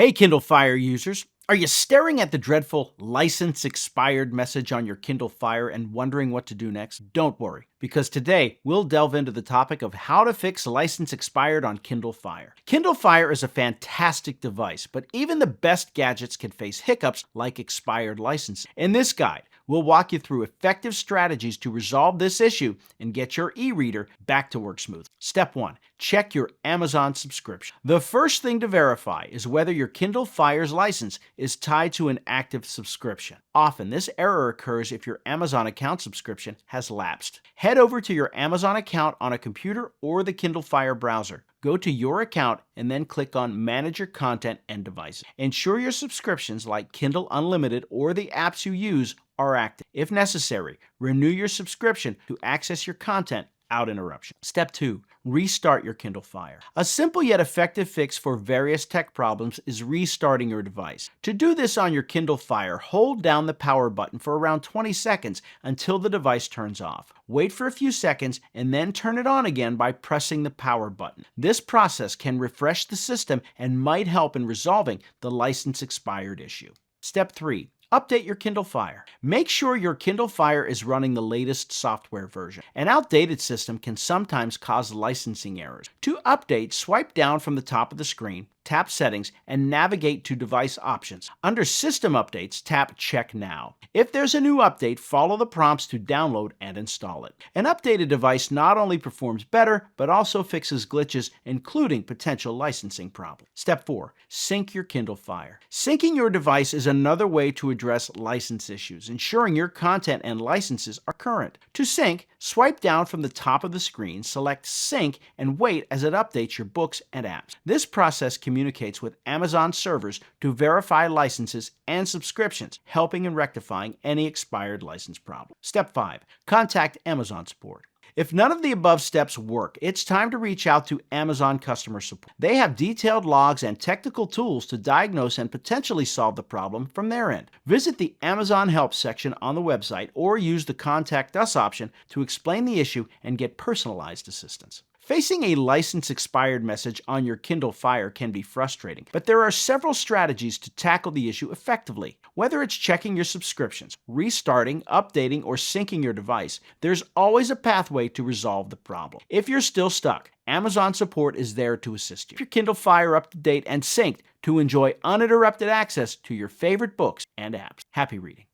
Hey, Kindle Fire users. Are you staring at the dreadful license expired message on your Kindle Fire and wondering what to do next? Don't worry, because today we'll delve into the topic of how to fix license expired on Kindle Fire. Kindle Fire is a fantastic device, but even the best gadgets can face hiccups like expired licenses. In this guide, we'll walk you through effective strategies to resolve this issue and get your e-reader back to work smooth. Step 1. Check your Amazon subscription. The first thing to verify is whether your Kindle Fire's license is tied to an active subscription. Often, this error occurs if your Amazon account subscription has lapsed. Head over to your Amazon account on a computer or the Kindle Fire browser. Go to your account and then click on Manage Your Content and Devices. Ensure your subscriptions like Kindle Unlimited or the apps you use are active. If necessary, renew your subscription to access your content without interruption. Step 2. Restart your Kindle Fire. A simple yet effective fix for various tech problems is restarting your device. To do this on your Kindle Fire, hold down the power button for around 20 seconds until the device turns off. Wait for a few seconds and then turn it on again by pressing the power button. This process can refresh the system and might help in resolving the license expired issue. Step 3. Update your Kindle Fire. Make sure your Kindle Fire is running the latest software version. An outdated system can sometimes cause licensing errors. To update, swipe down from the top of the screen, tap Settings, and navigate to Device Options. Under System Updates, tap Check Now. If there's a new update, follow the prompts to download and install it. An updated device not only performs better, but also fixes glitches, including potential licensing problems. Step 4. Sync your Kindle Fire. Syncing your device is another way to address license issues, ensuring your content and licenses are current. To sync, swipe down from the top of the screen, select Sync, and wait as it updates your books and apps. This process communicates with Amazon servers to verify licenses and subscriptions, helping in rectifying any expired license problem. Step 5. Contact Amazon support. If none of the above steps work, it's time to reach out to Amazon customer support. They have detailed logs and technical tools to diagnose and potentially solve the problem from their end. Visit the Amazon Help section on the website or use the Contact Us option to explain the issue and get personalized assistance. Facing a license expired message on your Kindle Fire can be frustrating, but there are several strategies to tackle the issue effectively. Whether it's checking your subscriptions, restarting, updating, or syncing your device, there's always a pathway to resolve the problem. If you're still stuck, Amazon support is there to assist you. Keep your Kindle Fire up to date and synced to enjoy uninterrupted access to your favorite books and apps. Happy reading.